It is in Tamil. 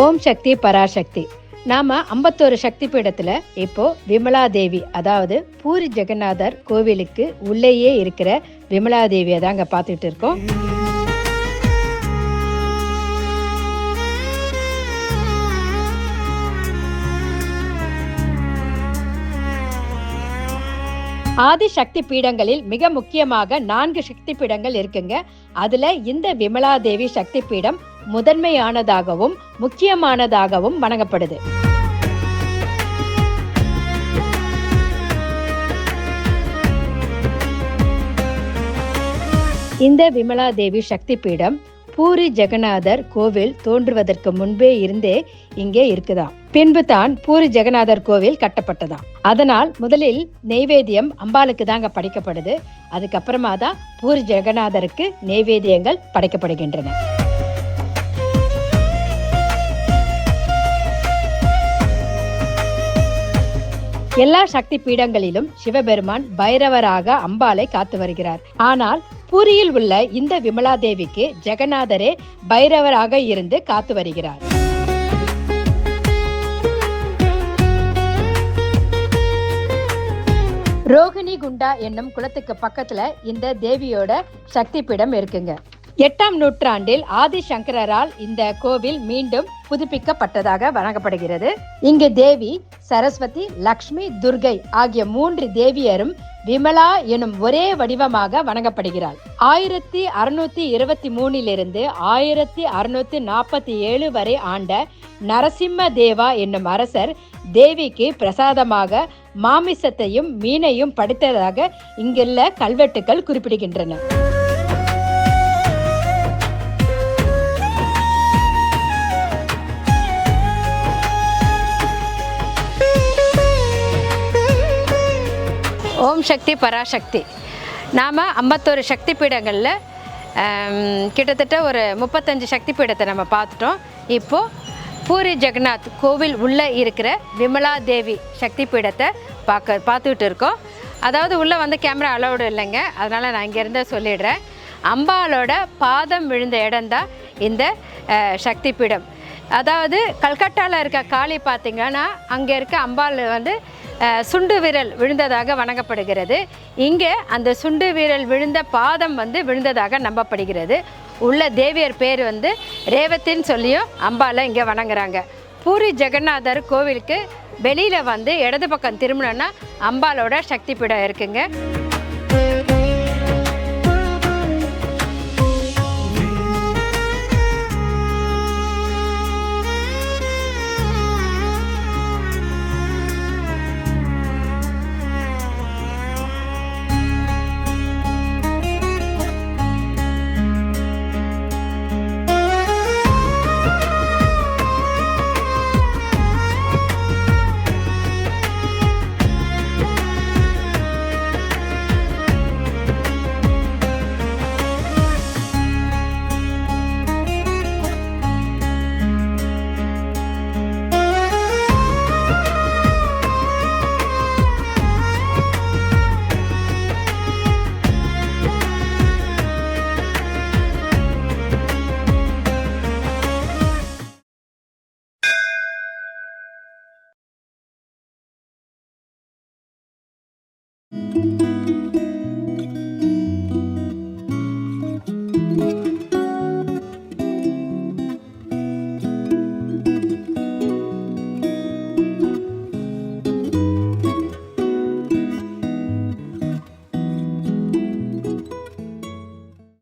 ஓம் சக்தி பராசக்தி. நாம 51 சக்தி பீடத்துல இப்போ விமலா தேவி, அதாவது பூரி ஜெகநாதர் கோவிலுக்கு உள்ளேயே இருக்கிற விமலா தேவியை தாங்க பார்த்துட்டு இருக்கோம். ஆதி சக்தி பீடங்களில் மிக முக்கியமாக 4 சக்தி பீடங்கள் இருக்குங்க. அதுல இந்த விமலா தேவி சக்தி பீடம் முதன்மையானதாகவும் முக்கியமானதாகவும் வணங்கப்படுது. இந்த விமலா தேவி சக்தி பீடம் பூரி ஜெகநாதர் கோவில் தோன்றுவதற்கு முன்பே இருந்தே இங்கே இருக்குதாம். பின்பு தான் பூரி ஜெகநாதர் கோவில் கட்டப்பட்டதாம். அதனால் முதலில் நெய்வேத்தியம் அம்பாளுக்கு தாங்க படைக்கப்படுது. அதுக்கப்புறமா தான் பூரி ஜெகநாதருக்கு நெய்வேத்தியங்கள் படைக்கப்படுகின்றன. எல்லா சக்தி பீடங்களிலும் சிவபெருமான் பைரவராக அம்பாளை காத்து வருகிறார். ஆனால் பூரியில் உள்ள இந்த விமலா தேவிக்கு ஜெகநாதரே பைரவராக இருந்து காத்து வருகிறார். ரோகிணி குண்டா என்னும் குளத்துக்கு பக்கத்துல இந்த தேவியோட சக்தி பீடம் இருக்குங்க. 8ஆம் நூற்றாண்டில் ஆதி சங்கரால் இந்த கோவில் மீண்டும் புதுப்பிக்கப்பட்டதாக வணங்கப்படுகிறது. இங்கு தேவி, சரஸ்வதி, லக்ஷ்மி, துர்கை ஆகிய 3 தேவியரும் விமலா எனும் ஒரே வடிவமாக வணங்கப்படுகிறாள். 1623 1647 வரை ஆண்ட நரசிம்ம தேவா என்னும் அரசர் தேவிக்கு பிரசாதமாக மாமிசத்தையும் மீனையும் படைத்ததாக இங்குள்ள கல்வெட்டுக்கள் குறிப்பிடுகின்றன. ஓம் சக்தி பராசக்தி. நாம் 51 சக்தி பீடங்களில் கிட்டத்தட்ட ஒரு 35 சக்தி பீடத்தை நம்ம பார்த்துட்டோம். இப்போது பூரி ஜெகநாத் கோவில் உள்ளே இருக்கிற விமலா தேவி சக்தி பீடத்தை பார்த்துக்கிட்டு இருக்கோம். அதாவது உள்ளே வந்து கேமரா அலௌடு இல்லைங்க, அதனால் நான் இங்கேருந்து சொல்லிடுறேன். அம்பாலோட பாதம் விழுந்த இடம்தான் இந்த சக்தி பீடம். அதாவது கல்கட்டாவில் இருக்க காளி பார்த்திங்கன்னா அங்கே இருக்க அம்பாள் வந்து சுண்டு விரல் விழுந்ததாக வணங்கப்படுகிறது. இங்கே அந்த சுண்டு விரல் விழுந்த பாதம் வந்து விழுந்ததாக நம்பப்படுகிறது. உள்ள தேவியர் பேர் வந்து ரேவத்தின்னு சொல்லியும் அம்பாலை இங்கே வணங்குறாங்க. பூரி ஜெகநாதர் கோவிலுக்கு வெளியில் வந்து இடது பக்கம் திரும்பினோன்னா அம்பாலோட சக்தி பீடம் இருக்குங்க.